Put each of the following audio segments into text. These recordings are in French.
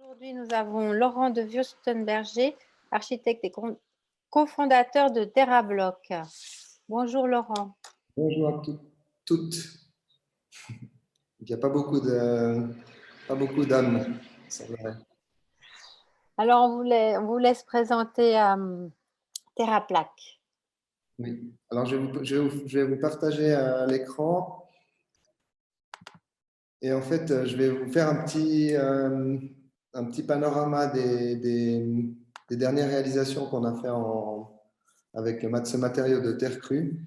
Aujourd'hui, nous avons Laurent de Wurstenberger, architecte et cofondateur de TerraBlock. Bonjour Laurent. Bonjour à toutes. Il n'y a pas beaucoup d'âmes, c'est vrai. Alors, on vous laisse présenter TerraPlaque. Oui. Alors, je vais vous partager l'écran. Et en fait, je vais vous faire un petit panorama des dernières réalisations qu'on a fait avec ce matériau de terre crue.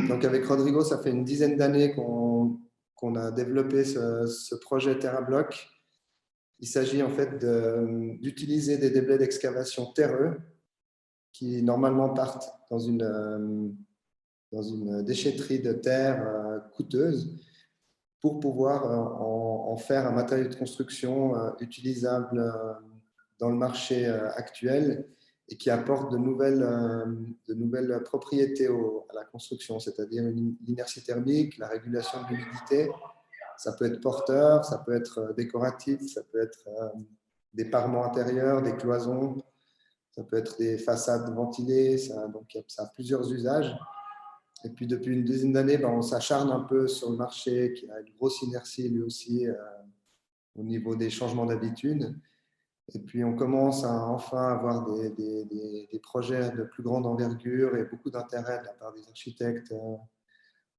Donc, avec Rodrigo, ça fait une dizaine d'années qu'on a développé ce projet TerraBlock. Il s'agit en fait d'utiliser des déblais d'excavation terreux qui normalement partent dans une déchetterie de terre coûteuse pour pouvoir en faire un matériau de construction utilisable dans le marché actuel et qui apporte de nouvelles propriétés à la construction, c'est-à-dire l'inertie thermique, la régulation de l'humidité. Ça peut être porteur, ça peut être décoratif, ça peut être des parements intérieurs, des cloisons, ça peut être des façades ventilées, donc ça a plusieurs usages. Et puis depuis une dizaine d'années, on s'acharne un peu sur le marché qui a une grosse inertie lui aussi au niveau des changements d'habitude. Et puis on commence à enfin avoir des projets de plus grande envergure et beaucoup d'intérêt de la part des architectes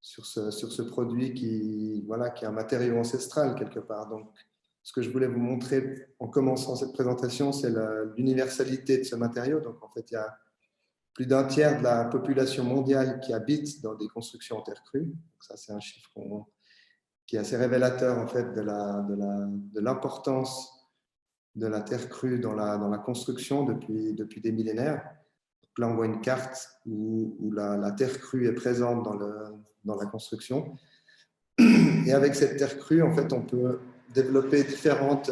sur ce produit qui est un matériau ancestral quelque part. Donc, ce que je voulais vous montrer en commençant cette présentation, c'est l'universalité de ce matériau. Donc, en fait, il y a plus d'un tiers de la population mondiale qui habite dans des constructions en terre crue. Donc, ça, c'est un chiffre qui est assez révélateur en fait de l'importance de la terre crue dans la construction depuis des millénaires. Donc là, on voit une carte où la terre crue est présente dans la construction. Et avec cette terre crue, en fait, on peut développer différentes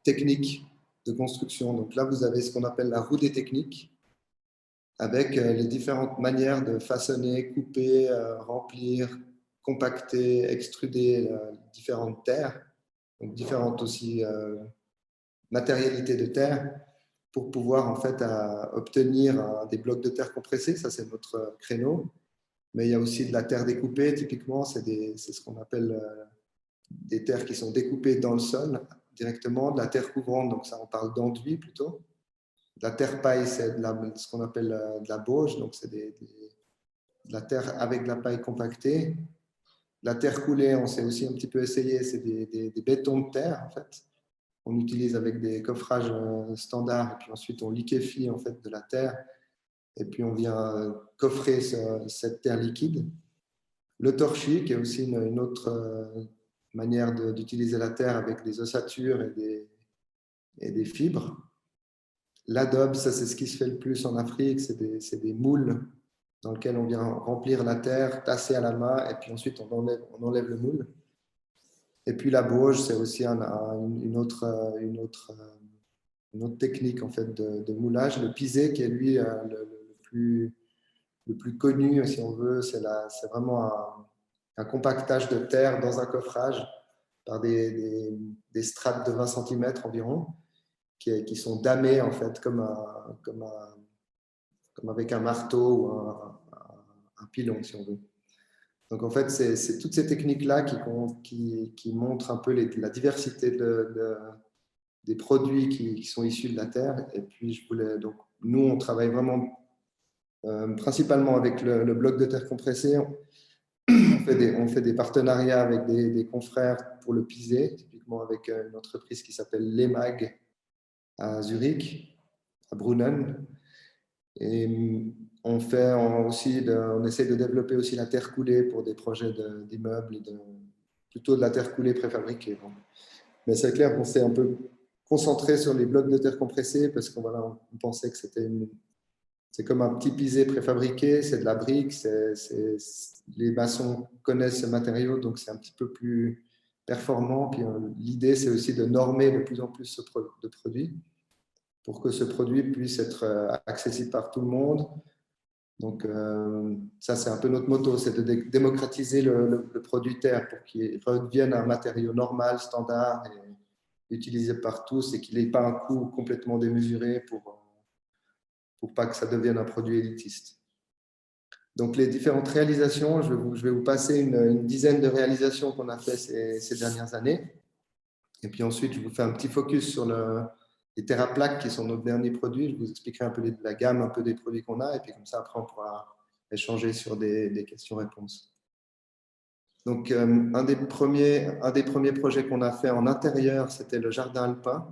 techniques de construction. Donc là, vous avez ce qu'on appelle la roue des techniques, avec les différentes manières de façonner, couper, remplir, compacter, extruder différentes terres, donc différentes aussi matérialités de terre, pour pouvoir en fait obtenir des blocs de terre compressés. Ça, c'est notre créneau. Mais il y a aussi de la terre découpée. Typiquement, c'est ce qu'on appelle des terres qui sont découpées dans le sol directement. De la terre couvrante, donc ça, on parle d'enduit plutôt. De la terre paille, c'est ce qu'on appelle de la bauge, donc c'est de la terre avec de la paille compactée. La terre coulée, on s'est aussi un petit peu essayé, c'est des bétons de terre en fait. On utilise avec des coffrages standards et puis ensuite on liquéfie en fait de la terre et puis on vient coffrer cette terre liquide. Le torchis, qui est aussi une autre manière d'utiliser la terre avec des ossatures et des fibres. L'adobe, ça c'est ce qui se fait le plus en Afrique, c'est des moules dans lesquels on vient remplir la terre, tasser à la main et puis ensuite on enlève le moule. Et puis la bauge, c'est aussi une autre technique en fait de moulage. Le pisé, qui est lui le plus connu, si on veut, c'est vraiment un compactage de terre dans un coffrage par des strates de 20 cm environ, qui sont damées en fait comme avec un marteau ou un pilon, si on veut. Donc en fait, c'est toutes ces techniques-là qui montrent un peu la diversité des produits qui sont issus de la terre. Et puis donc nous, on travaille vraiment principalement avec le bloc de terre compressé. On fait des partenariats avec des confrères pour le pisé, typiquement avec une entreprise qui s'appelle Lemag à Zurich, à Brunnen. Et on essaie de développer aussi la terre coulée pour des projets d'immeubles, plutôt de la terre coulée préfabriquée. Donc. Mais c'est clair qu'on s'est un peu concentré sur les blocs de terre compressés parce qu'on on pensait que c'est comme un petit pisé préfabriqué, c'est de la brique, les maçons connaissent ce matériau, donc c'est un petit peu plus performant. Puis l'idée, c'est aussi de normer de plus en plus de produits pour que ce produit puisse être accessible par tout le monde. Donc ça, c'est un peu notre motto, c'est de démocratiser le produit terre pour qu'il redevienne un matériau normal, standard utilisé par tous et qu'il n'ait pas un coût complètement démesuré pour pas que ça devienne un produit élitiste. Donc, les différentes réalisations, je vais vous passer une dizaine de réalisations qu'on a fait ces dernières années. Et puis ensuite, je vous fais un petit focus sur les TerraPlaques qui sont nos derniers produits. Je vous expliquerai un peu la gamme, un peu des produits qu'on a. Et puis comme ça, après, on pourra échanger sur des questions-réponses. Donc, un des premiers projets qu'on a fait en intérieur, c'était le jardin alpin.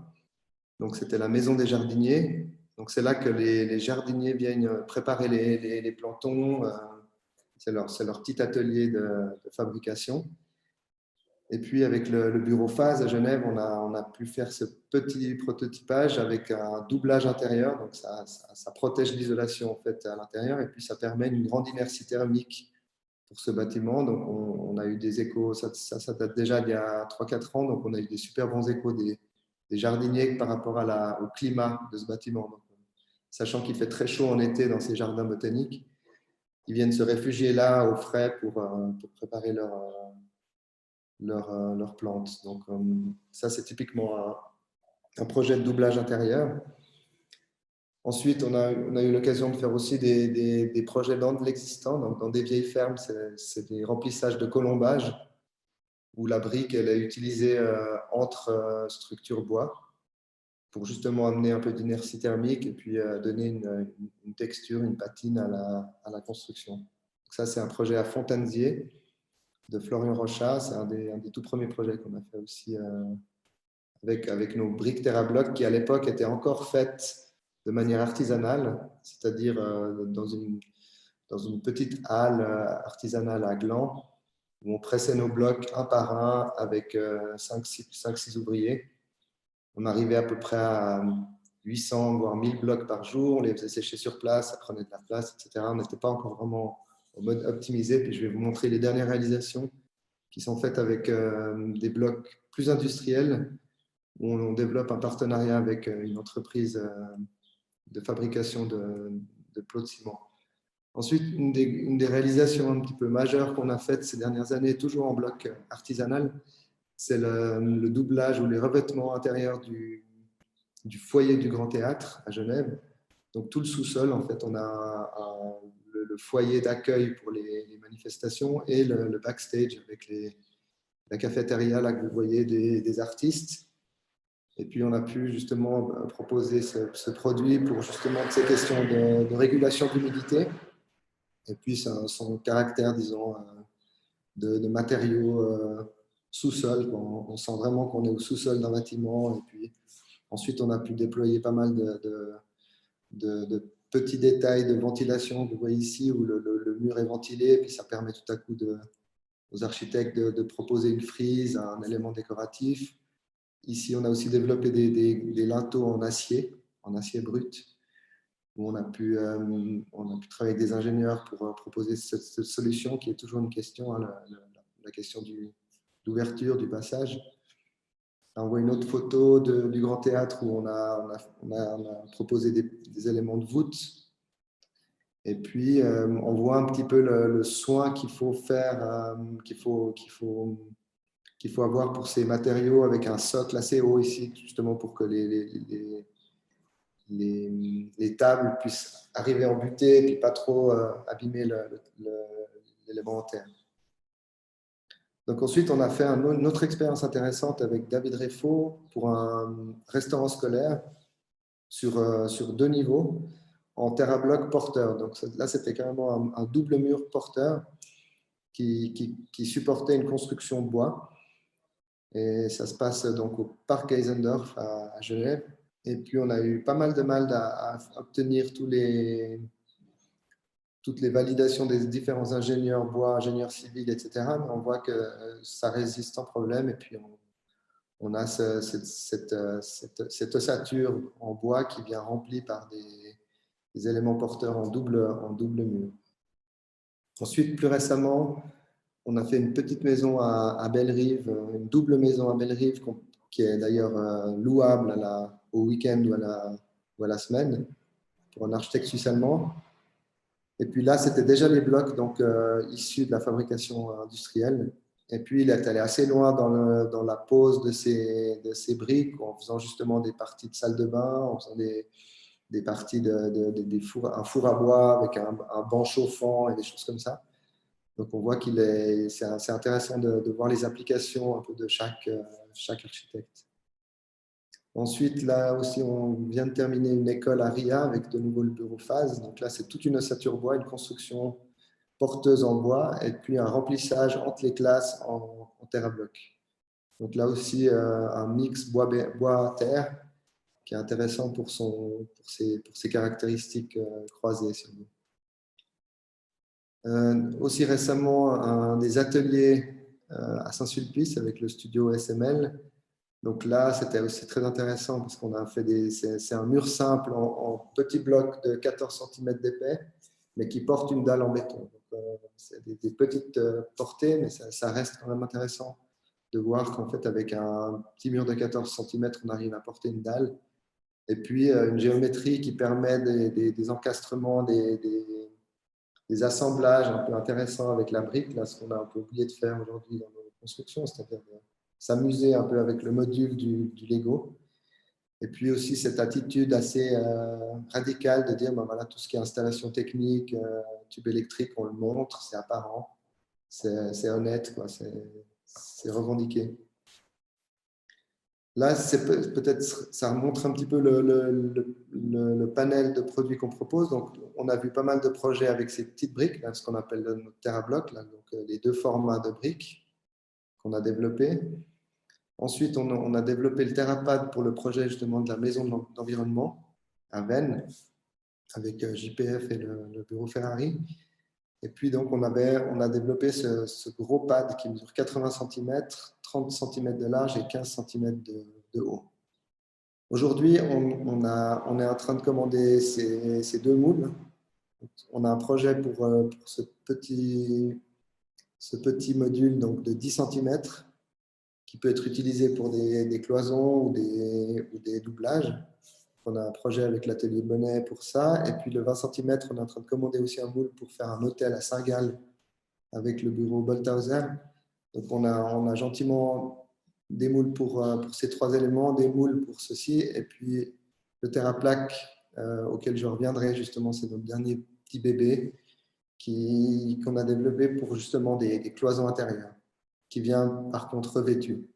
Donc, c'était la maison des jardiniers. Donc, c'est là que les jardiniers viennent préparer les plantons. C'est leur petit atelier de fabrication. Et puis, avec le bureau Phase à Genève, on a pu faire ce petit prototypage avec un doublage intérieur. Donc, ça protège l'isolation en fait, à l'intérieur et puis ça permet une grande inertie thermique pour ce bâtiment. Donc, on a eu des échos, ça date déjà d'il y a 3-4 ans. Donc, on a eu des super bons échos des jardiniers par rapport au climat de ce bâtiment. Donc, sachant qu'il fait très chaud en été dans ces jardins botaniques, ils viennent se réfugier là au frais pour préparer leurs plantes. Donc, ça, c'est typiquement un projet de doublage intérieur. Ensuite, on a eu l'occasion de faire aussi des projets dans de l'existant. Donc, dans des vieilles fermes, c'est des remplissages de colombage où la brique elle est utilisée entre structures bois pour justement amener un peu d'inertie thermique et puis donner une texture, une patine à la construction. Donc ça, c'est un projet à Fontainebleau de Florian Rochat. C'est un des tout premiers projets qu'on a fait aussi avec nos briques TerraBlock qui, à l'époque, étaient encore faites de manière artisanale, c'est-à-dire dans une petite halle artisanale à Gland, où on pressait nos blocs un par un avec 5-6 ouvriers. On arrivait à peu près à 800, voire 1000 blocs par jour. On les faisait sécher sur place, ça prenait de la place, etc. On n'était pas encore vraiment en mode optimisé. Puis je vais vous montrer les dernières réalisations qui sont faites avec des blocs plus industriels, où on développe un partenariat avec une entreprise de fabrication de plots de ciment. Ensuite, une des réalisations un petit peu majeures qu'on a faites ces dernières années, toujours en bloc artisanal, c'est le doublage ou les revêtements intérieurs du foyer du Grand Théâtre à Genève. Donc tout le sous-sol, en fait, on a le foyer d'accueil pour les manifestations et le backstage avec la cafétéria là que vous voyez des artistes. Et puis, on a pu justement proposer ce produit pour justement ces questions de régulation d'humidité. Et puis, son caractère, disons, de matériaux sous-sol. On sent vraiment qu'on est au sous-sol d'un bâtiment. Et puis, ensuite, on a pu déployer pas mal de petits détails de ventilation. Vous voyez ici où le mur est ventilé. Et puis, ça permet tout à coup aux architectes de proposer une frise, un élément décoratif. Ici, on a aussi développé des linteaux en acier brut, où on a pu travailler avec des ingénieurs pour proposer cette solution qui est toujours une question, hein, la question d'ouverture, du passage. Là, on voit une autre photo du Grand Théâtre où on a proposé des éléments de voûte. Et puis, on voit un petit peu le soin qu'il faut faire, qu'il faut avoir pour ces matériaux avec un socle assez haut ici, justement pour que les tables puissent arriver en butée et puis pas trop abîmer l'élément en terre. Donc ensuite, on a fait une autre expérience intéressante avec David Réfaud pour un restaurant scolaire sur 2 niveaux en TerraBlock porteur. Donc là, c'était carrément un double mur porteur qui supportait une construction de bois. Et ça se passe donc au parc Geisendorf à Genève. Et puis, on a eu pas mal de mal à obtenir toutes les validations des différents ingénieurs bois, ingénieurs civils, etc. Mais on voit que ça résiste sans problème. Et puis, on a cette ossature en bois qui vient remplie par des éléments porteurs en double mur. Ensuite, plus récemment, on a fait une petite maison à Bellerive, une double maison à Bellerive qui est d'ailleurs louable au week-end ou à la semaine pour un architecte suisse-allemand. Et puis là, c'était déjà les blocs donc, issus de la fabrication industrielle. Et puis, il est allé assez loin dans la pose de ces briques, en faisant justement des parties de salle de bain, en faisant des parties un four à bois avec un banc chauffant et des choses comme ça. Donc, on voit c'est assez intéressant de voir les applications un peu de chaque architecte. Ensuite, là aussi, on vient de terminer une école à RIA avec de nouveau le bureau phase. Donc là, c'est toute une ossature bois, une construction porteuse en bois et puis un remplissage entre les classes en terre à bloc. Donc là aussi, un mix bois-terre qui est intéressant pour ses caractéristiques croisées. Aussi récemment, des ateliers à Saint-Sulpice avec le studio SML. Donc là, c'était aussi très intéressant parce qu'on a fait c'est un mur simple en petits blocs de 14 cm d'épais, mais qui porte une dalle en béton. C'est des petites portées, mais ça reste quand même intéressant de voir qu'en fait, avec un petit mur de 14 cm, on arrive à porter une dalle. Et puis, une géométrie qui permet des encastrements, des assemblages un peu intéressants avec la brique, là, ce qu'on a un peu oublié de faire aujourd'hui dans nos constructions, c'est-à-dire s'amuser un peu avec le module du Lego. Et puis aussi cette attitude assez radicale de dire, ben voilà, tout ce qui est installation technique, tube électrique, on le montre, c'est apparent, c'est honnête, quoi, c'est revendiqué. Là, peut-être, ça montre un petit peu le panel de produits qu'on propose. Donc, on a vu pas mal de projets avec ces petites briques, là, ce qu'on appelle notre TerraBlock, là, donc les deux formats de briques qu'on a développés. Ensuite, on a développé le TerraPad pour le projet justement de la maison d'environnement à Vennes, avec JPF et le bureau Ferrari. Et puis, donc, on a développé ce gros pad qui mesure 80 cm, 30 cm de large et 15 cm de haut. Aujourd'hui, on est en train de commander ces deux moules. On a un projet pour ce petit module donc, de 10 cm qui peut être utilisé pour des cloisons ou des doublages. On a un projet avec l'atelier Bonnet pour ça. Et puis le 20 cm, on est en train de commander aussi un moule pour faire un hôtel à Saint-Gall avec le bureau Bolthauser. Donc on a gentiment des moules pour ces trois éléments, des moules pour ceci, et puis le TerraPlaque auquel je reviendrai justement, c'est notre dernier petit bébé qu'on a développé pour justement des cloisons intérieures, qui vient par contre revêtu.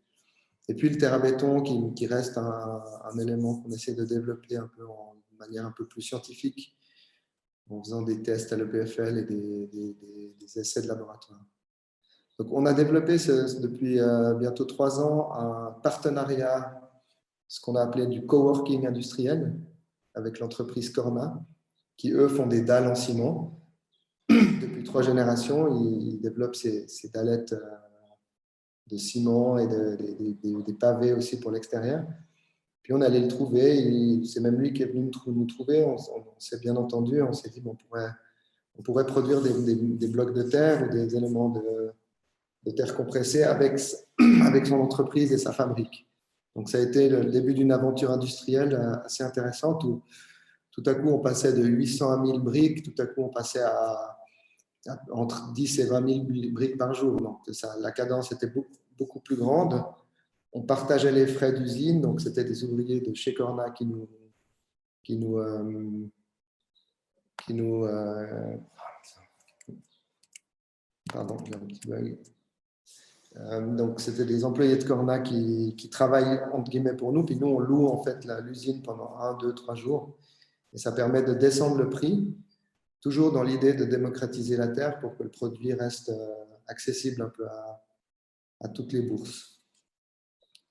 Et puis le terra-béton qui reste un élément qu'on essaie de développer un peu de manière un peu plus scientifique en faisant des tests à l'EPFL et des essais de laboratoire. Donc on a développé depuis bientôt 3 ans un partenariat, ce qu'on a appelé du coworking industriel avec l'entreprise Corna, qui eux font des dalles en ciment. Depuis 3 générations, ils développent ces dallettes de ciment et des pavés aussi pour l'extérieur. Puis on allait le trouver, c'est même lui qui est venu nous trouver, on s'est bien entendu, on s'est dit bon, on pourrait produire des blocs de terre ou des éléments de terre compressée avec son entreprise et sa fabrique. Donc ça a été le début d'une aventure industrielle assez intéressante où tout à coup on passait de 800 à 1000 briques, tout à coup on passait à entre 10 et 20 000 briques par jour. Donc la cadence était beaucoup plus grande. On partageait les frais d'usine, donc c'était des ouvriers de chez Corna qui nous pardon, j'ai un petit bug. Donc c'était des employés de Corna qui travaillent entre guillemets pour nous, puis nous on loue en fait l'usine pendant 1, 2, 3 jours, et ça permet de descendre le prix, toujours dans l'idée de démocratiser la terre pour que le produit reste accessible un peu à toutes les bourses.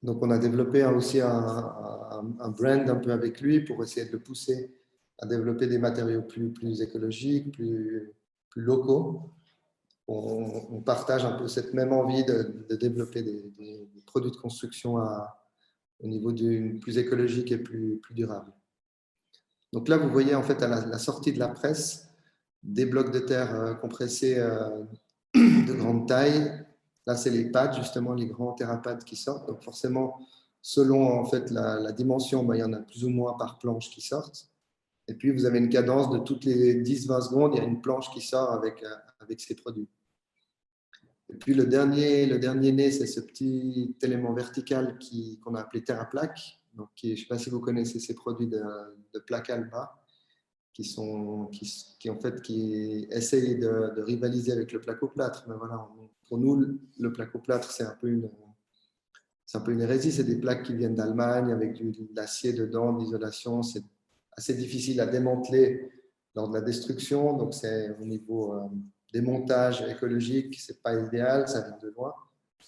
Donc, on a développé aussi un brand un peu avec lui pour essayer de le pousser à développer des matériaux plus écologiques, plus locaux. On partage un peu cette même envie de développer des produits de construction au niveau plus écologique et plus durable. Donc là, vous voyez en fait à la sortie de la presse des blocs de terre compressés de grande taille. Là, c'est les pads, justement, les grands TerraPads qui sortent. Donc, forcément, selon en fait, la dimension, ben, il y en a plus ou moins par planche qui sortent. Et puis, vous avez une cadence de toutes les 10-20 secondes, il y a une planche qui sort avec ces produits. Et puis le dernier né, c'est ce petit élément vertical qu'on a appelé TerraPlaque. Donc, je ne sais pas si vous connaissez ces produits de plaque Alba qui en fait qui essayent de rivaliser avec le placoplâtre. Mais voilà, pour nous, le placoplâtre, c'est un peu une hérésie. C'est des plaques qui viennent d'Allemagne avec de l'acier dedans, d'isolation. C'est assez difficile à démanteler lors de la destruction. Donc, c'est au niveau démontage écologique, ce n'est pas idéal, ça vient de loin.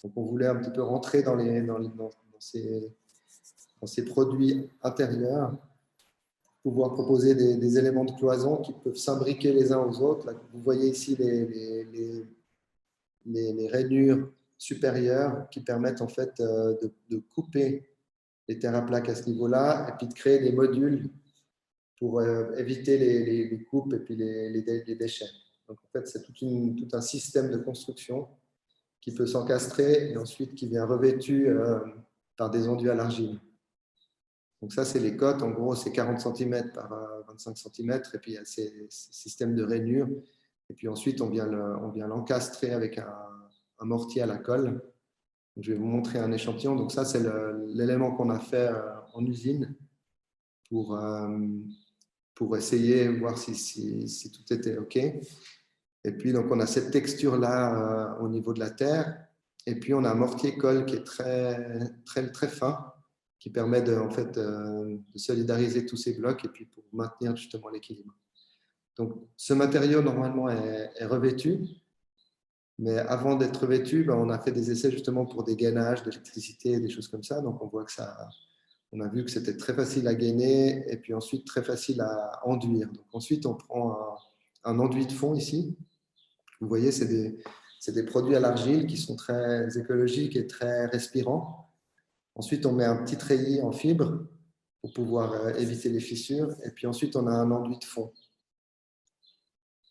Donc, on voulait un petit peu rentrer dans ces produits intérieurs, pouvoir proposer des éléments de cloison qui peuvent s'imbriquer les uns aux autres. Là, vous voyez ici les rainures supérieures qui permettent en fait de couper les TerraPlaques à ce niveau-là et puis de créer des modules pour éviter les coupes et puis les déchets. Donc en fait, c'est tout un système de construction qui peut s'encastrer et ensuite qui vient revêtu par des enduits à l'argile. Donc ça, c'est les cotes. En gros, c'est 40 cm par 25 cm et puis il y a ces systèmes de rainures. Et puis ensuite, on vient l'encastrer avec un mortier à la colle. Donc, je vais vous montrer un échantillon. Donc ça, c'est l'élément qu'on a fait en usine pour essayer de voir si tout était OK. Et puis, donc, on a cette texture-là au niveau de la terre. Et puis, on a un mortier-colle qui est très, très, très fin, qui permet en fait, de solidariser tous ces blocs et puis pour maintenir justement l'équilibre. Donc, ce matériau, normalement, est revêtu. Mais avant d'être revêtu, on a fait des essais justement pour des gainages d'électricité, des choses comme ça. Donc, on voit que on a vu que c'était très facile à gainer et puis ensuite très facile à enduire. Donc, ensuite, on prend un enduit de fond ici. Vous voyez, c'est des produits à l'argile qui sont très écologiques et très respirants. Ensuite, on met un petit treillis en fibre pour pouvoir éviter les fissures. Et puis ensuite, on a un enduit de fond.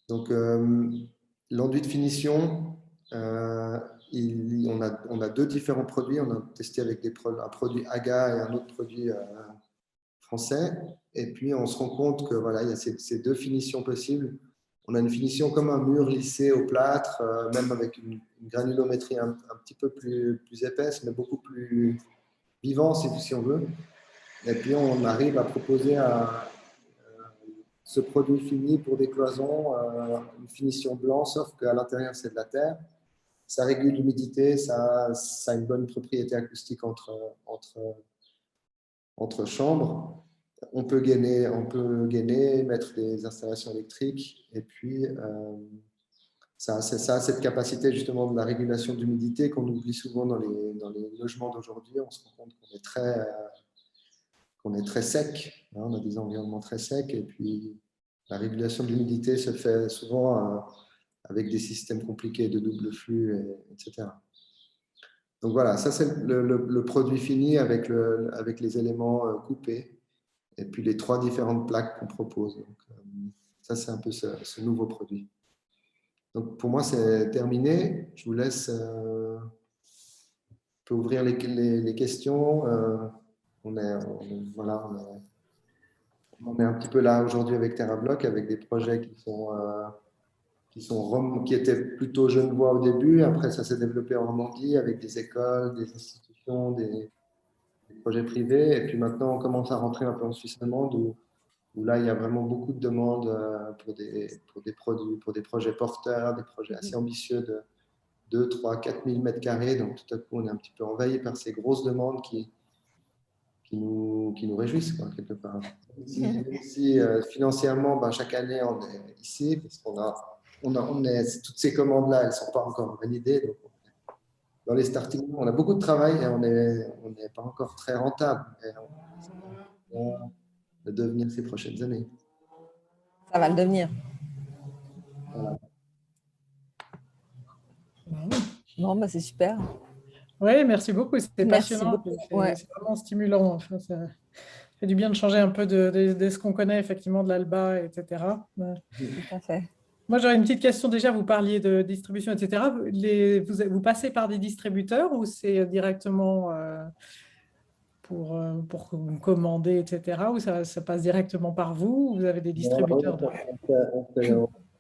Donc, l'enduit de finition, on a deux différents produits. On a testé avec un produit AGA et un autre produit français. Et puis, on se rend compte que voilà, il y a ces deux finitions possibles. On a une finition comme un mur lissé au plâtre, même avec une granulométrie un petit peu plus épaisse, mais beaucoup plus vivant, si on veut. Et puis, on arrive à proposer ce produit fini pour des cloisons, une finition blanc, sauf qu'à l'intérieur, c'est de la terre. Ça régule l'humidité, ça a une bonne propriété acoustique entre chambres. On peut gainer, mettre des installations électriques, et puis ça a cette capacité justement de la régulation d'humidité qu'on oublie souvent dans les logements d'aujourd'hui. On se rend compte qu'on est très sec, hein, on a des environnements très secs, et puis la régulation de l'humidité se fait souvent avec des systèmes compliqués de double flux, etc. Donc voilà, ça c'est le produit fini avec les éléments coupés et puis les trois différentes plaques qu'on propose. Donc, ça c'est un peu ce nouveau produit. Donc pour moi c'est terminé. Je vous laisse peut ouvrir les questions. On est un petit peu là aujourd'hui avec TerraBlock, avec des projets qui étaient plutôt genevois au début. Après, ça s'est développé en Normandie avec des écoles, des institutions, des projets privés. Et puis maintenant, on commence à rentrer un peu en Suisse allemande où là, il y a vraiment beaucoup de demandes pour des produits, pour des projets porteurs, des projets assez ambitieux de 2, 3, 4 000 mètres carrés. Donc, tout à coup, on est un petit peu envahi par ces grosses demandes qui nous réjouissent, quoi, quelque part. Si financièrement, chaque année, on est ici, parce toutes ces commandes-là, elles ne sont pas encore validées. Donc dans les starting, on a beaucoup de travail et on n'est pas encore très rentable. On va le devenir ces prochaines années. Ça va le devenir. Voilà. Non, c'est super. Oui, merci beaucoup. C'était passionnant. Ouais. C'est vraiment stimulant. Enfin, ça fait du bien de changer un peu de ce qu'on connaît effectivement de l'Alba, etc. Tout à fait. Moi, j'aurais une petite question. Déjà, vous parliez de distribution, etc. Vous passez par des distributeurs ou c'est directement pour commander, etc. Ou ça passe directement par vous? Ou vous avez des distributeurs On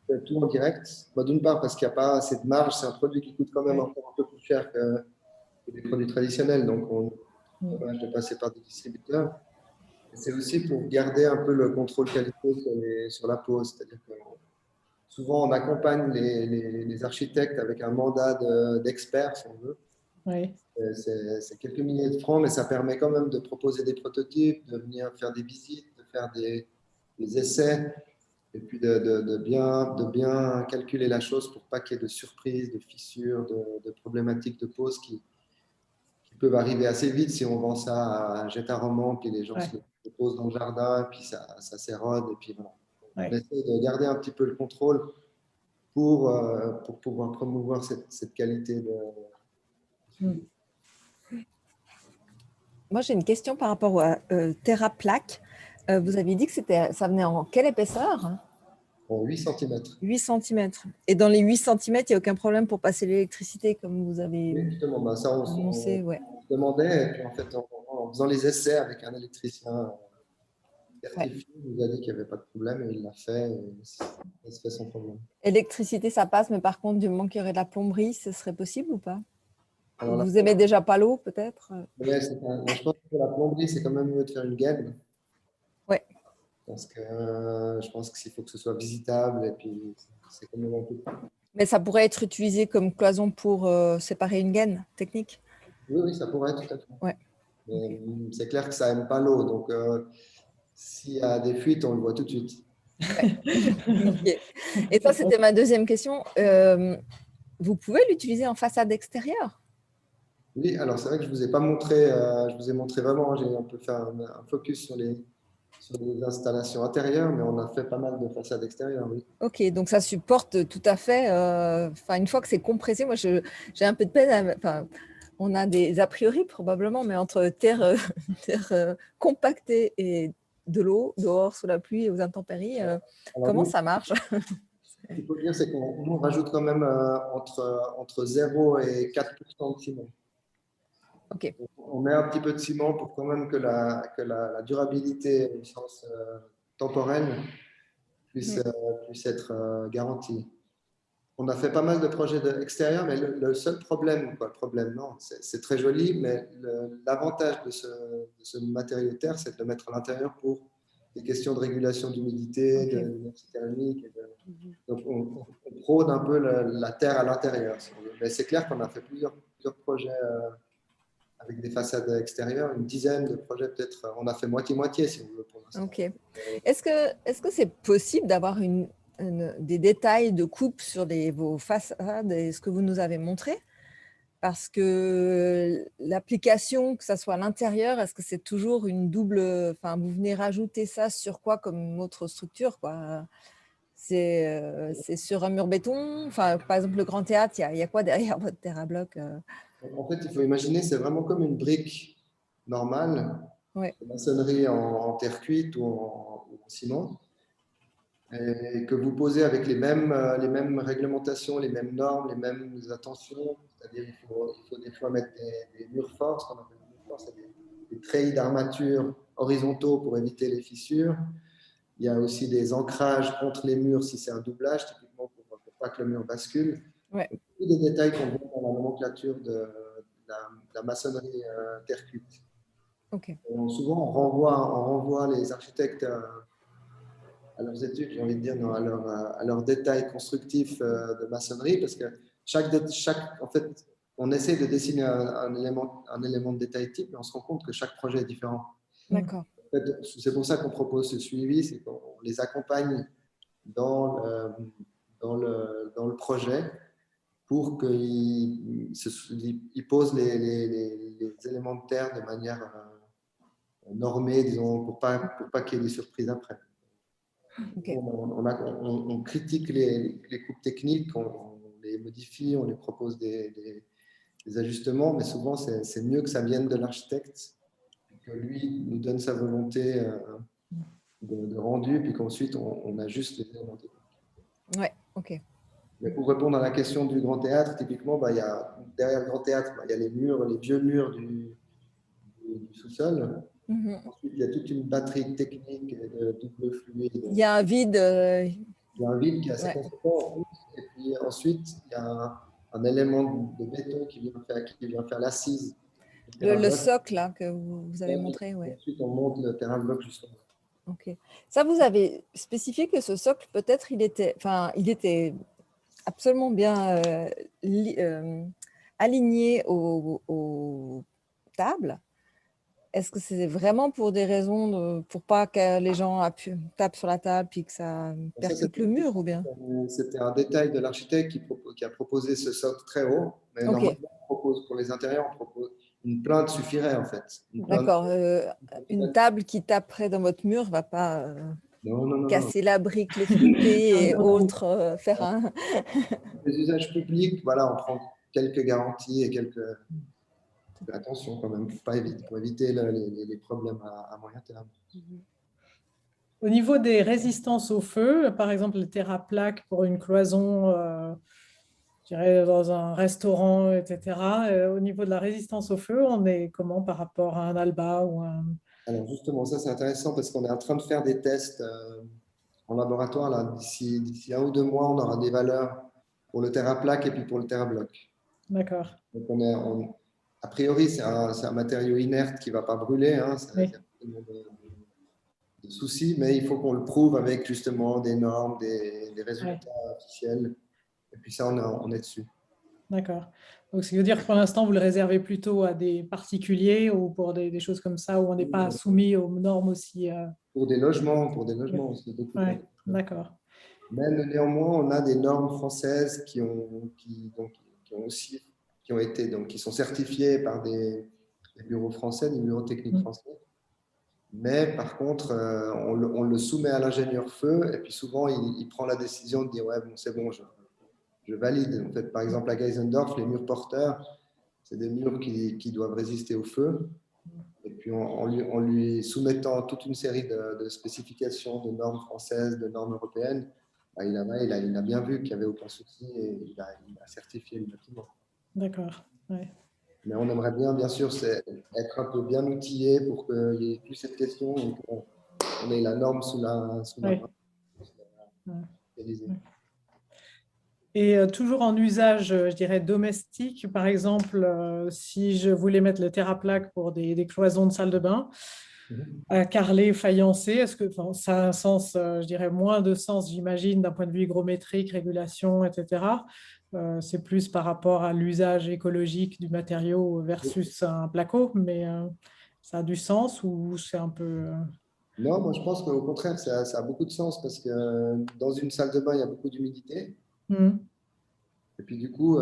fait fait tout en direct. Bah, d'une part, parce qu'il n'y a pas assez de marge, c'est un produit qui coûte quand même encore un peu plus cher que des produits traditionnels, donc on a dommage de passer par des distributeurs. Et c'est aussi pour garder un peu le contrôle qualité sur la pose, c'est-à-dire que souvent on accompagne les architectes avec un mandat d'expert, si on veut. Oui. C'est quelques milliers de francs, mais ça permet quand même de proposer des prototypes, de venir faire des visites, de faire des essais, et puis de bien calculer la chose pour pas qu'il y ait de surprises, de fissures, de problématiques de pose qui peuvent arriver assez vite si on vend ça à Jet-A-Roman, puis les gens se posent dans le jardin, puis ça s'érode, et puis voilà. On essaie de garder un petit peu le contrôle pour pouvoir promouvoir cette qualité de… Moi, j'ai une question par rapport à TerraPlaque. Vous avez dit que ça venait en quelle épaisseur? En 8 cm. 8 cm. Et dans les 8 cm, il n'y a aucun problème pour passer l'électricité, comme vous avez Oui, justement, bah, ça, on annoncé. se demandait, et puis en fait, en faisant les essais avec un électricien certifié, il nous a dit qu'il n'y avait pas de problème, et il l'a fait, et ça se fait sans problème. Électricité, ça passe, mais par contre, du moment qu'il y aurait de la plomberie, ce serait possible ou pas? Alors, vous aimez déjà pas l'eau, peut-être? Ouais, je pense que pour la plomberie, c'est quand même mieux de faire une gaine. Ouais. Parce que je pense qu'il faut que ce soit visitable, et puis c'est quand même un peu… Mais ça pourrait être utilisé comme cloison pour séparer une gaine technique? Oui, ça pourrait, tout à fait. Ouais. Mais c'est clair que ça n'aime pas l'eau, donc s'il y a des fuites, on le voit tout de suite. Okay. Et ça, c'était ma deuxième question. Vous pouvez l'utiliser en façade extérieure? Oui, alors c'est vrai que je ne vous ai pas montré, je vous ai montré vraiment, j'ai un peu fait un focus sur les installations intérieures, mais on a fait pas mal de façades extérieures, oui. Ok, donc ça supporte tout à fait. Une fois que c'est compressé, moi j'ai un peu de peine. On a des a priori probablement, mais entre terre compactée et de l'eau dehors sous la pluie et aux intempéries, comment ça marche? Ce qu'il faut dire, c'est qu'on rajoute quand même entre 0 et 4% de ciment. Ok. On met un petit peu de ciment pour quand même que la durabilité au sens temporel puisse être garantie. On a fait pas mal de projets extérieurs, mais le seul problème, non, c'est très joli, mais l'avantage de ce matériau terre, c'est de le mettre à l'intérieur pour des questions de régulation d'humidité, d'énergie thermique. Donc, on prône un peu la terre à l'intérieur. Mais c'est clair qu'on a fait plusieurs projets avec des façades extérieures, une dizaine de projets peut-être. On a fait moitié-moitié, si vous voulez, pour l'instant. Ok. Est-ce que c'est possible d'avoir des détails de coupe sur vos façades et ce que vous nous avez montré? Parce que l'application, que ça soit à l'intérieur, est-ce que c'est toujours une double… Enfin, vous venez rajouter ça sur quoi comme autre structure, quoi? C'est sur un mur béton? Enfin, par exemple, le Grand Théâtre, il y a quoi derrière votre TerraBlock? En fait, il faut imaginer, c'est vraiment comme une brique normale, de maçonnerie en terre cuite ou en ciment, et que vous posez avec les mêmes réglementations, les mêmes normes, les mêmes attentions. C'est-à-dire il faut des fois mettre des murs forts, ce qu'on appelle des murs forts, c'est des treillis d'armature horizontaux pour éviter les fissures. Il y a aussi des ancrages contre les murs si c'est un doublage, typiquement pour pas que le mur bascule. Ouais. Tous des détails qu'on voit dans la nomenclature de la maçonnerie terre cuite. Okay. Souvent, on renvoie les architectes à leurs études, j'ai envie de dire, non, à leurs détails constructifs de maçonnerie, parce que en fait, on essaie de dessiner un élément de détail type, mais on se rend compte que chaque projet est différent. D'accord. En fait, c'est pour ça qu'on propose ce suivi, c'est qu'on les accompagne dans le projet pour qu'ils posent les éléments de terre de manière normée, disons, pour pas qu'il y ait des surprises après. Okay. On critique les coupes techniques, on les modifie, on les propose des ajustements, mais souvent c'est mieux que ça vienne de l'architecte, que lui nous donne sa volonté de rendu, puis qu'ensuite on ajuste les éléments techniques. Ouais, ok. Mais pour répondre à la question du Grand Théâtre, typiquement, derrière le Grand Théâtre, il y a les vieux murs du sous-sol. Ensuite, il y a toute une batterie technique de double fluide. Il y a un vide. Il y a un vide qui est assez Ouais. conséquent en plus. Et puis ensuite, il y a un élément de béton qui vient faire l'assise du Le terrain-bloc. socle là, que vous avez montré, ouais. Ensuite, on monte le terrain-bloc justement. Ok. Ça, vous avez spécifié que ce socle, peut-être, il était absolument bien aligné aux tables. Est-ce que c'est vraiment pour des raisons pour pas que les gens tapent sur la table puis que ça percute le mur ou bien? C'était un détail de l'architecte qui a proposé ce socle très haut. Mais Ok. normalement, on propose, pour les intérieurs, on propose une plainte suffirait en fait. Une plainte- D'accord. Une table qui taperait dans votre mur va pas Non, non, non, non. casser la brique, l'effriter et autres, faire un… Les usages publics, voilà, on prend quelques garanties et quelques attention quand même pour éviter les problèmes à moyen terme. Au niveau des résistances au feu, par exemple le TerraPlaque pour une cloison, je dirais dans un restaurant, etc. Au niveau de la résistance au feu, on est comment par rapport à un Alba ou un… Alors justement, ça c'est intéressant parce qu'on est en train de faire des tests en laboratoire. Là, d'ici 1 ou 2 mois, on aura des valeurs pour le TerraPlaque et puis pour le TerraBloc. D'accord. Donc a priori, c'est un matériau inerte qui ne va pas brûler. Hein, Oui. il y a pas tellement de soucis, mais il faut qu'on le prouve avec justement des normes, des résultats officiels. Et puis ça, on est dessus. D'accord. Donc, ce qui veut dire que pour l'instant, vous le réservez plutôt à des particuliers ou pour des choses comme ça où on n'est pas soumis aux normes aussi. Pour des logements, c'est beaucoup. Ouais, d'accord. Mais néanmoins, on a des normes françaises qui sont certifiées par des bureaux français, des bureaux techniques français. Mais par contre, on le soumet à l'ingénieur feu et puis souvent, il prend la décision de dire ouais, bon, c'est bon, je valide. En fait, par exemple, à Geisendorf, les murs porteurs, c'est des murs qui doivent résister au feu. Et puis, en lui soumettant toute une série de spécifications, de normes françaises, de normes européennes, bah, il a bien vu qu'il n'y avait aucun souci et il a certifié le bâtiment. D'accord. Ouais. Mais on aimerait bien sûr, être un peu bien outillé pour qu'il n'y ait plus cette question et qu'on ait la norme sous la main. Et toujours en usage, je dirais, domestique, par exemple, si je voulais mettre le TerraPlaque pour des cloisons de salle de bain, carrelé, faïencé, est-ce que ça a un sens, je dirais, moins de sens, j'imagine, d'un point de vue hygrométrique, régulation, etc. C'est plus par rapport à l'usage écologique du matériau versus un placo, mais ça a du sens ou c'est un peu… Non, moi je pense qu'au contraire, ça a beaucoup de sens parce que dans une salle de bain, il y a beaucoup d'humidité. Et puis du coup,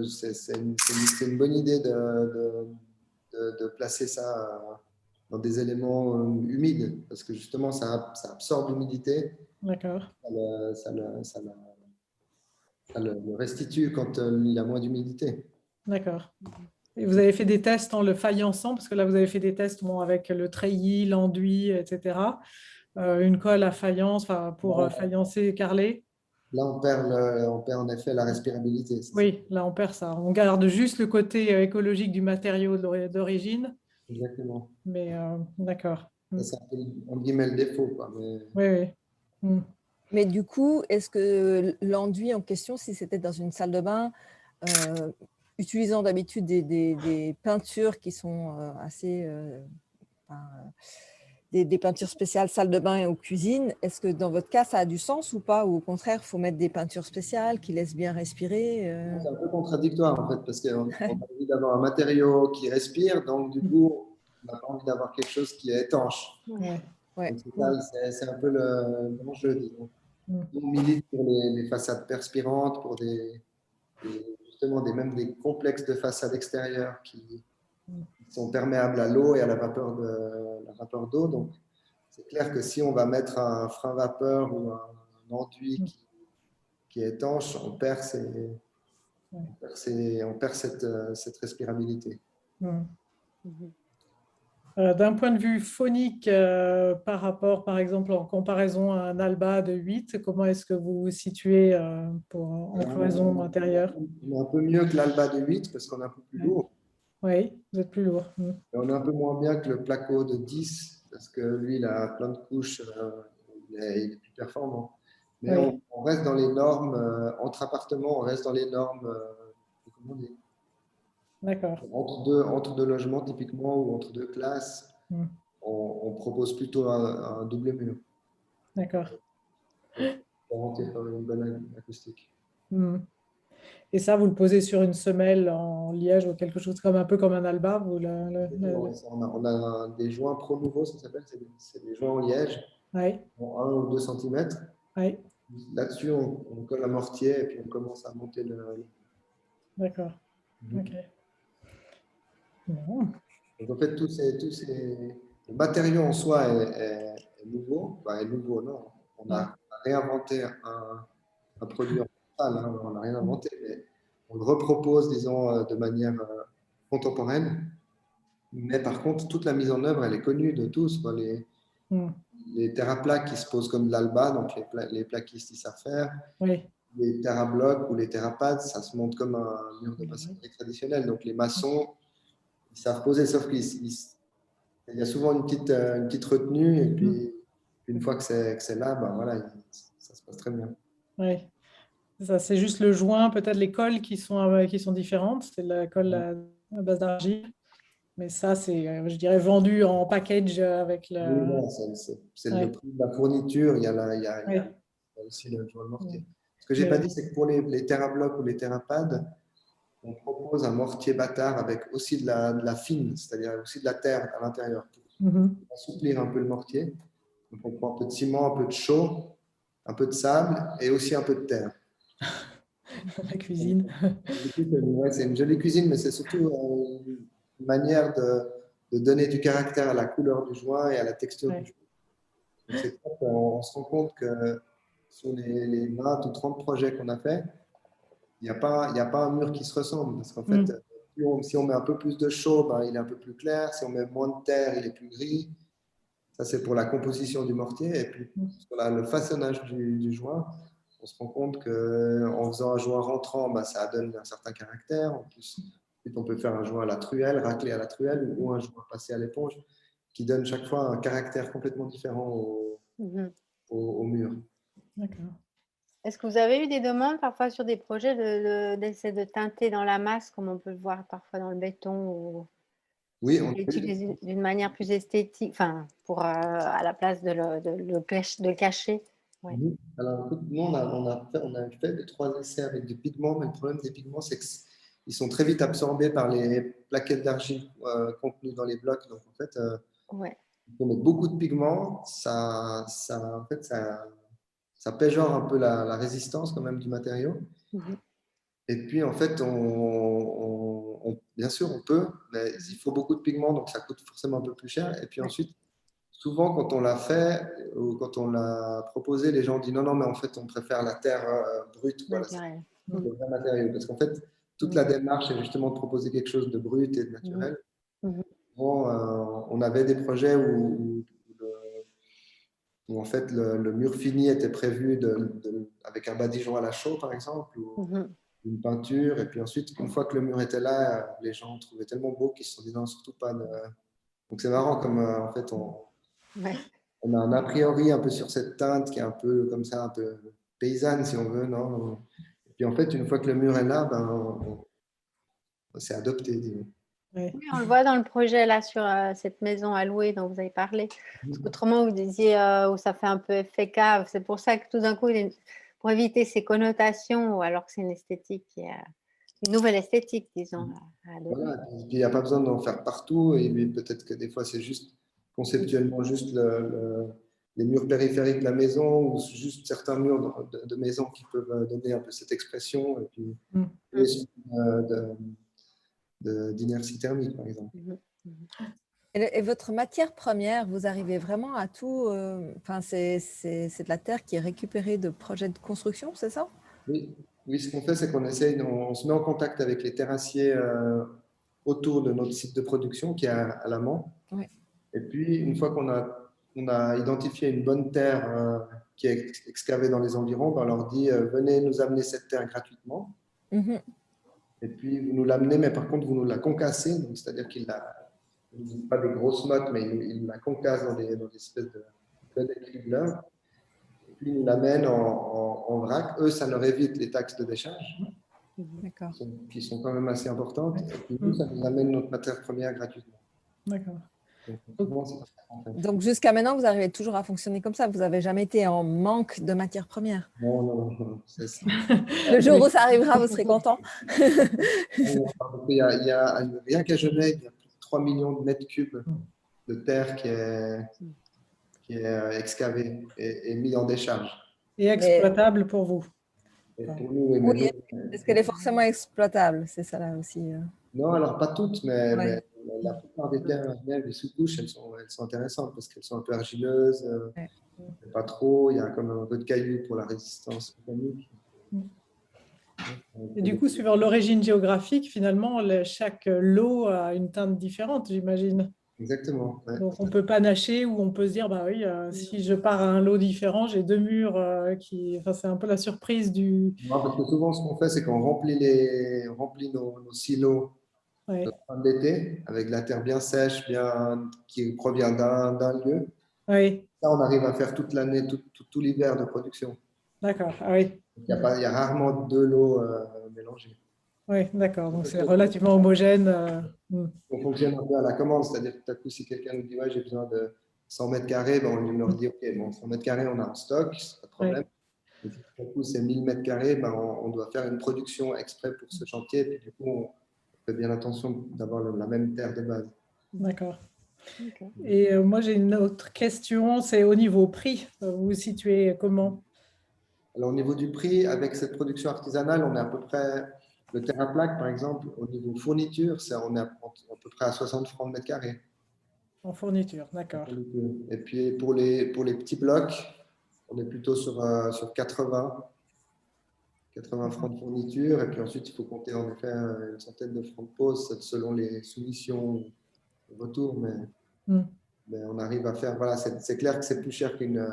c'est une bonne idée de placer ça dans des éléments humides parce que justement, ça absorbe l'humidité. D'accord. Ça le restitue quand il y a moins d'humidité. D'accord. Et vous avez fait des tests en le faïençant, parce que là, vous avez fait des tests avec le treillis, l'enduit, etc. Une colle à faïence pour faïencer et carreler. Là, on perd en effet la respirabilité. Oui, là, on perd ça. On garde juste le côté écologique du matériau d'origine. Exactement. Mais d'accord. C'est un peu, entre guillemets, le défaut. Quoi, mais… Oui, oui. Mais du coup, est-ce que l'enduit en question, si c'était dans une salle de bain, utilisant d'habitude des peintures qui sont assez… des peintures spéciales salle de bain ou cuisine, est-ce que dans votre cas, ça a du sens ou pas? Ou au contraire, il faut mettre des peintures spéciales qui laissent bien respirer C'est un peu contradictoire en fait, parce qu'on a envie d'avoir un matériau qui respire, donc du coup, on n'a pas envie d'avoir quelque chose qui est étanche. Ouais. C'est un peu l'enjeu, disons. On milite pour les façades perspirantes, pour justement même des complexes de façades extérieures qui sont perméables à l'eau et à la vapeur d'eau. Donc, c'est clair que si on va mettre un frein vapeur ou un enduit qui est étanche, on perd cette respirabilité. D'un point de vue phonique, par rapport, par exemple, en comparaison à un Alba de 8, comment est-ce que vous vous situez en cloison intérieure? On est un peu mieux que l'Alba de 8 parce qu'on est un peu plus lourd. Oui, vous êtes plus lourd. Et on est un peu moins bien que le Placo de 10 parce que lui, il a plein de couches, il est plus performant. Mais Oui, on reste dans les normes, entre appartements, on reste dans les normes, comment on dit, d'accord. entre deux logements typiquement ou entre deux classes, Mm. on propose plutôt un double mur D'accord. pour garantir quand même une bonne acoustique. Mm. Et ça, vous le posez sur une semelle en liège ou quelque chose comme un peu comme un alba, vous On a des joints Pro Nouveau, ça s'appelle, c'est des joints en liège, Oui, en 1 ou 2 centimètres. oui, Là-dessus, on colle un mortier et puis on commence à monter d'accord. Ok. Mhm. Bon. Donc, en fait, le matériau en soi est nouveau. Enfin, est nouveau, non. On Mm. a réinventé un produit en salle, hein, on n'a rien Mm. inventé, mais on le repropose, disons, de manière contemporaine. Mais par contre, toute la mise en œuvre, elle est connue de tous, quoi. Mm. Les terraplaques qui se posent comme de l'alba, donc les plaquistes, ils savent faire. Oui. Les terrablocs ou les terrapads, ça se monte comme un mur de maçonnerie traditionnel. Donc les maçons, ils savent poser, sauf qu'il y a souvent une petite retenue, et Mm. puis une fois que c'est là, ben voilà, ça se passe très bien. Oui. Ça, c'est juste le joint, peut-être les colles qui sont différentes. C'est la colle à base d'argile. Mais ça, c'est, je dirais, vendu en package avec Oui, le. voilà, c'est le Ouais, prix de la fourniture, il y a ouais. aussi le joint de Mm. mortier. Ce que j'ai pas Mais, dit, c'est que pour les terrablocs ou les terrapads, on propose un mortier bâtard avec aussi de la fine, c'est-à-dire aussi de la terre à l'intérieur, mhm. pour assouplir un peu le mortier. Donc on prend un peu de ciment, un peu de chaux, un peu de sable et aussi un peu de terre. La cuisine. Du coup, ouais, c'est une jolie cuisine, mais c'est surtout une manière de donner du caractère à la couleur du joint et à la texture du Ouais. joint. Donc c'est clair qu'on se rend compte que sur les 20 ou 30 projets qu'on a fait, il n'y a pas un mur qui se ressemble. Parce qu'en fait, Mm. si on met un peu plus de chaux, ben, il est un peu plus clair. Si on met moins de terre, il est plus gris. Ça, c'est pour la composition du mortier. Et puis, Mm. sur le façonnage du joint, on se rend compte qu'en faisant un joint rentrant, bah, ça donne un certain caractère. En plus, ensuite, on peut faire un joint à la truelle, raclé à la truelle, ou un joint passé à l'éponge, qui donne chaque fois un caractère complètement différent Mhm. au mur. D'accord. Est-ce que vous avez eu des demandes parfois sur des projets d'essayer de teinter dans la masse, comme on peut le voir parfois dans le béton, ou Oui, on a eu, l'utiliser d'une manière plus esthétique, enfin, pour, à la place de le cacher? Ouais. mhm. Alors, écoute, nous, on a fait 2, 3 essais avec des pigments, mais le problème des pigments, c'est qu'ils sont très vite absorbés par les plaquettes d'argile contenues dans les blocs. Donc, en fait, Ouais. on met beaucoup de pigments, en fait, ça péjore un peu la résistance quand même du matériau. Mhm. Et puis, en fait, bien sûr, on peut, mais il faut beaucoup de pigments, donc ça coûte forcément un peu plus cher. Et puis Ouais. ensuite, souvent, quand on l'a fait ou quand on l'a proposé, les gens disent non, non, mais en fait, on préfère la terre brute. Voilà, c'est Naturel. le vrai matériau. Parce qu'en fait, toute Mhm. la démarche est justement de proposer quelque chose de brut et de Mhm. naturel. Mhm. Bon, on avait des projets où, en fait, le mur fini était prévu avec un badigeon à la chaux, par exemple, ou Mhm. une peinture. Et puis ensuite, une fois que le mur était là, les gens trouvaient tellement beau qu'ils se sont dit non, surtout pas de. Donc c'est marrant comme en fait, Ouais. on a un a priori un peu sur cette teinte qui est un peu comme ça, un peu paysanne si on veut, non? Et puis en fait, une fois que le mur est là, ben, c'est adopté, disons. Ouais. Oui, on le voit dans le projet là sur cette maison à louer dont vous avez parlé. Parce qu'autrement, vous disiez où ça fait un peu effet cave. C'est pour ça que tout d'un coup, pour éviter ces connotations, ou alors que c'est une esthétique qui est une nouvelle esthétique, disons, à donner. Voilà, et puis il n'y a pas besoin d'en faire partout, et puis peut-être que des fois c'est juste conceptuellement juste les murs périphériques de la maison ou juste certains murs de maison qui peuvent donner un peu cette expression et puis Mm. et d'inertie thermique par exemple. Mhm. Mhm. Et votre matière première, vous arrivez vraiment à tout, enfin, c'est de la terre qui est récupérée de projets de construction, c'est ça? Oui, oui, ce qu'on fait c'est qu'on essaye, on se met en contact avec les terrassiers autour de notre site de production qui est à l'amont. Oui. Et puis, une fois on a identifié une bonne terre qui est excavée dans les environs, ben, on leur dit venez nous amener cette terre gratuitement. Mhm. Et puis, vous nous l'amenez, mais par contre, vous nous la concassez. Donc, c'est-à-dire pas des grosses mottes, mais il la concasse dans des espèces de cribleurs. Puis, ils nous l'amènent en vrac. Eux, ça leur évite les taxes de décharge, D'accord. qui sont quand même assez importantes. Et puis, nous, ça nous amène notre matière première gratuitement. D'accord. Donc, souvent, c'est pas ça, en fait. Donc, jusqu'à maintenant, vous arrivez toujours à fonctionner comme ça. Vous n'avez jamais été en manque de matières premières. Non, non, non, c'est ça. Le jour où ça arrivera, vous serez content. Il y a, rien qu'à Genève, il y a plus de 3 millions de mètres cubes de terre qui est excavé et mis en décharge. Et exploitable pour vous. Et pour nous, oui, Oui, est-ce qu'elle est forcément exploitable? C'est ça là aussi. non, alors pas toutes, mais, Ouais. mais la plupart des terres, les sous-couches, elles sont intéressantes parce qu'elles sont un peu argileuses, Ouais. pas trop, il y a quand même un peu de cailloux pour la résistance mécanique. Et du coup, suivant l'origine géographique, finalement, chaque lot a une teinte différente, j'imagine. Exactement. Ouais. Donc, on peut panacher ou on peut se dire, bah oui, si je pars à un lot différent, j'ai deux murs qui… Enfin, c'est un peu la surprise du… Non, parce que souvent, ce qu'on fait, c'est qu'on remplit, on remplit nos silos Ouais. de fin d'été avec de la terre bien sèche, qui provient d'un lieu. Oui, Ça, on arrive à faire toute l'année, tout l'hiver de production. d'accord. Ah oui, Il y a rarement deux lots mélangés. oui, d'accord. Donc, c'est relativement homogène. On fonctionne un peu à la commande, c'est-à-dire que tout à coup, si quelqu'un nous dit ouais, j'ai besoin de 100 mètres carrés, ben, on leur dit ok, bon, 100 mètres carrés, on a en stock, pas de problème. Et si tout à coup, c'est 1000 mètres carrés, ben, on doit faire une production exprès pour ce chantier. Et puis, du coup, on fait bien attention d'avoir la même terre de base. D'accord. Ok. Et moi, j'ai une autre question, c'est au niveau prix. Vous vous situez comment? Alors, au niveau du prix, avec cette production artisanale, on est à peu près, le terre à plaque, par exemple, au niveau fourniture, on est à peu près à 60 francs le mètre carré. En fourniture, d'accord. Et puis, pour les petits blocs, on est plutôt sur 80 francs de fourniture. Et puis ensuite, il faut compter en effet une centaine de francs de pause selon les soumissions de retour. Mais on arrive à faire, voilà, c'est clair que c'est plus cher qu'une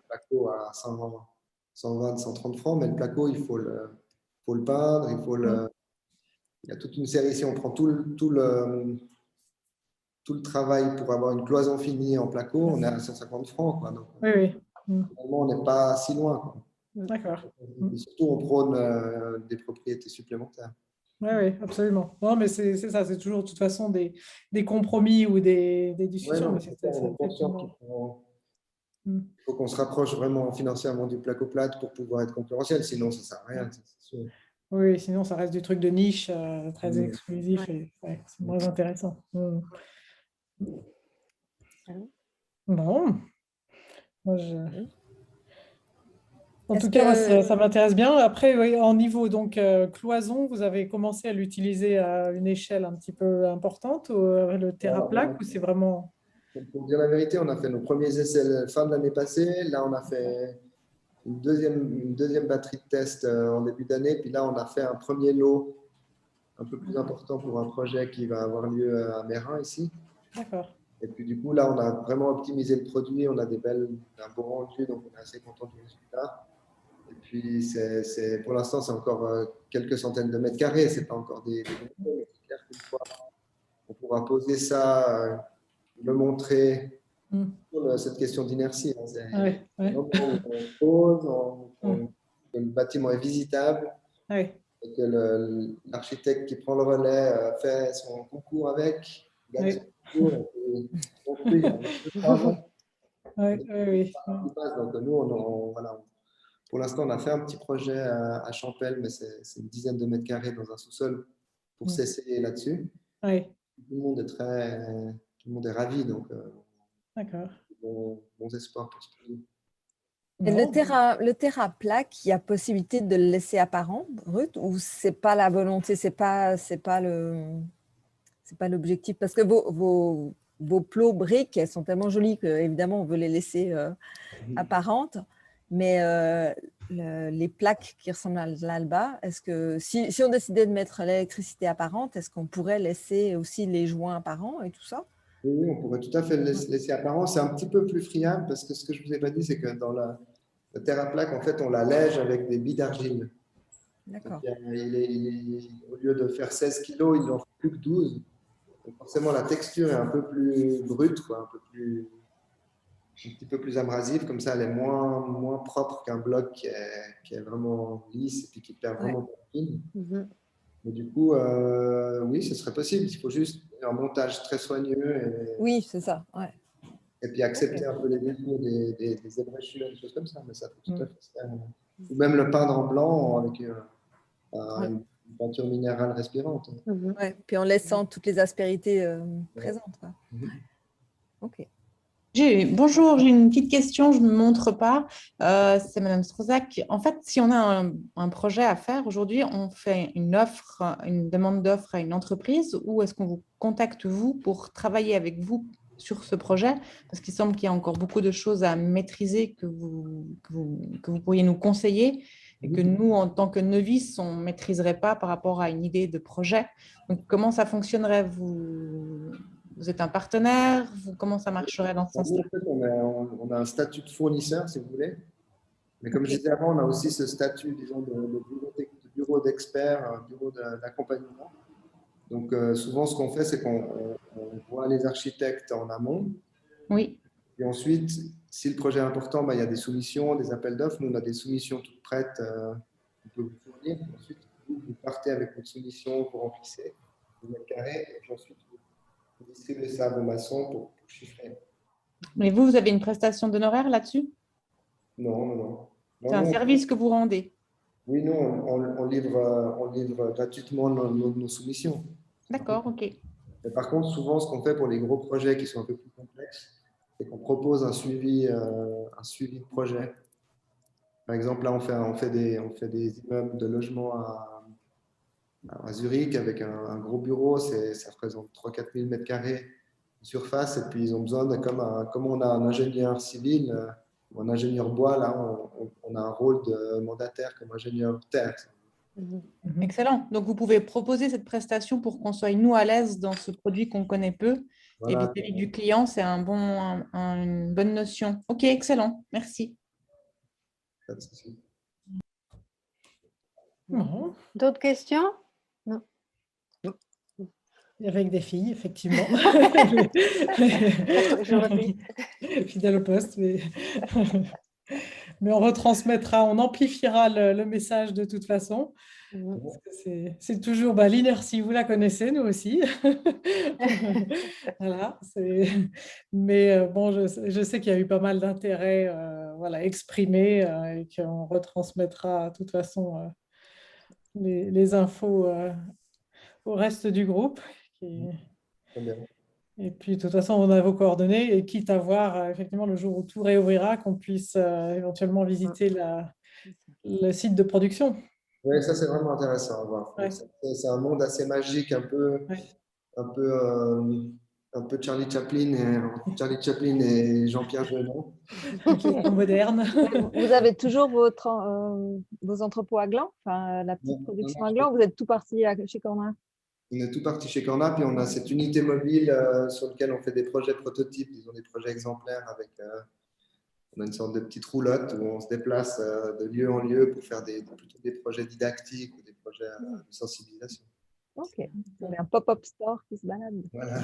placo à 120, 130 francs. Mais le placo, il faut le peindre, il y a toute une série. Si on prend tout le travail pour avoir une cloison finie en placo, on est à 150 francs. Quoi. Donc, Oui, oui. finalement, on n'est pas si loin. Quoi. D'accord. Et surtout, on prône des propriétés supplémentaires. Oui, oui, absolument. Non, mais c'est ça, c'est toujours de toute façon des compromis ou des discussions. Ouais, Mais non, c'est on est conscient qu'il faut qu'on se rapproche vraiment financièrement du placo-plate pour pouvoir être concurrentiel, sinon ça ne sert à rien. C'est sûr. Oui, sinon ça reste du truc de niche, très exclusif et c'est moins intéressant. Bon, moi, en tout cas, moi, ça m'intéresse bien. Après, oui, en niveau donc cloison, vous avez commencé à l'utiliser à une échelle un petit peu importante, le TerraPlaque, ou c'est vraiment… Pour dire la vérité, on a fait nos premiers essais fin de l'année passée. Là, on a fait une deuxième batterie de test en début d'année. Puis là, on a fait un premier lot un peu plus important pour un projet qui va avoir lieu à Mérin ici. D'accord. Et puis du coup, là, on a vraiment optimisé le produit. On a un bon rendu, donc on est assez content du résultat. Et puis, pour l'instant, c'est encore quelques centaines de mètres carrés. Ce n'est pas encore des mais c'est clair qu'une fois, on pourra poser ça, le montrer sur cette question d'inertie. Hein. On pose, que le bâtiment est visitable, et que l'architecte qui prend le relais fait son concours avec, gagne son concours, et construit. Donc, nous, voilà, pour l'instant, on a fait un petit projet à Champel, mais c'est une dizaine de mètres carrés dans un sous-sol pour s'essayer là-dessus. Tout le monde est ravi, donc bons espoirs pour ce projet. Et le TerraPlaque, il y a possibilité de le laisser apparent, brut, ou c'est pas la volonté, c'est pas l'objectif, parce que vos plots briques, elles sont tellement jolies que évidemment on veut les laisser apparentes, mais les plaques qui ressemblent à l'Alba, est-ce que si on décidait de mettre l'électricité apparente, est-ce qu'on pourrait laisser aussi les joints apparents et tout ça? Oui, on pourrait tout à fait le laisser apparent. C'est un petit peu plus friable parce que ce que je ne vous ai pas dit, c'est que dans le TerraPlaque, en fait, on l'allège avec des billes d'argile. D'accord. Au lieu de faire 16 kilos, il n'en fait plus que 12. Donc forcément, la texture est un peu plus brute, quoi, un peu plus petit peu plus abrasive, comme ça elle est moins propre qu'un bloc qui est vraiment lisse et puis qui perd vraiment pas de fil. Mais du coup, oui, ce serait possible. Il faut juste un montage très soigneux Oui, c'est ça. Ouais. et puis accepter un peu les défauts des ébréchures, des choses comme ça. Mais ça peut tout à fait se faire. Ou même le peindre en blanc avec une peinture minérale respirante. Ouais. Puis en laissant toutes les aspérités présentes. Quoi. Ok. Bonjour, j'ai une petite question, je ne me montre pas. C'est Madame Strozak. En fait, si on a un projet à faire aujourd'hui, on fait une offre, une demande d'offre à une entreprise ou est-ce qu'on vous contacte vous pour travailler avec vous sur ce projet? Parce qu'il semble qu'il y a encore beaucoup de choses à maîtriser que vous pourriez nous conseiller et que nous, en tant que novices, on ne maîtriserait pas par rapport à une idée de projet. Donc, comment ça fonctionnerait? Vous êtes un partenaire? Comment ça marcherait dans ce sens-là? En fait, on a un statut de fournisseur, si vous voulez. Mais comme je disais avant, on a aussi ce statut, disons, de bureau d'experts, un bureau d'accompagnement. Donc, souvent, ce qu'on fait, c'est qu'on voit les architectes en amont. Oui. Et ensuite, si le projet est important, il y a des soumissions, des appels d'offres. Nous, on a des soumissions toutes prêtes qu'on peut vous fournir. Ensuite, vous partez avec votre soumission, vous remplissez le mètre carré, et puis ensuite, vous distribuez ça à vos maçons pour chiffrer. Mais vous avez une prestation d'honoraires là-dessus? Non. C'est un service que vous rendez? Oui, nous, on livre gratuitement nos soumissions. D'accord, ok. Mais par contre, souvent, ce qu'on fait pour les gros projets qui sont un peu plus complexes, c'est qu'on propose un suivi de projet. Par exemple, là, on fait des immeubles de logement à Zurich avec un gros bureau. Ça représente 3 000 à 4 000 mètres carrés de surface. Et puis, ils ont besoin de, comme on a un ingénieur civil ou un ingénieur bois, là, on a un rôle de mandataire comme ingénieur terre. Excellent. Donc, vous pouvez proposer cette prestation pour qu'on soit, nous, à l'aise dans ce produit qu'on connaît peu. Voilà. Et vis-à-vis du client, c'est une bonne notion. Ok, excellent. Merci. Pas de souci. Non. D'autres questions? Non. Avec des filles, effectivement. Aujourd'hui. Fidèle au poste, mais on retransmettra, on amplifiera le message de toute façon. Parce que c'est toujours l'inertie, vous la connaissez, nous aussi. Voilà, mais bon, je sais qu'il y a eu pas mal d'intérêt exprimé et qu'on retransmettra de toute façon les infos au reste du groupe. Très bien. Et puis, de toute façon, on a vos coordonnées et quitte à voir effectivement le jour où tout réouvrira, qu'on puisse éventuellement visiter le site de production. Oui, ça c'est vraiment intéressant à voir. Ouais. C'est un monde assez magique, un peu Charlie Chaplin et Jean-Pierre Jeunet. Moderne. Vous avez toujours vos entrepôts à Gland, enfin la petite production à Gland, vous êtes tout parti chez Cornin? On est tout parti chez Cornin, puis on a cette unité mobile sur laquelle on fait des projets prototypes, disons des projets exemplaires avec on a une sorte de petite roulotte où on se déplace de lieu en lieu pour faire plutôt des projets didactiques ou des projets de sensibilisation. Ok, vous avez un pop-up store qui se balade. Voilà.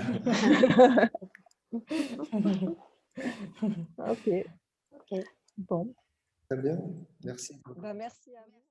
Ok. Bon. Très bien, merci. Merci à vous.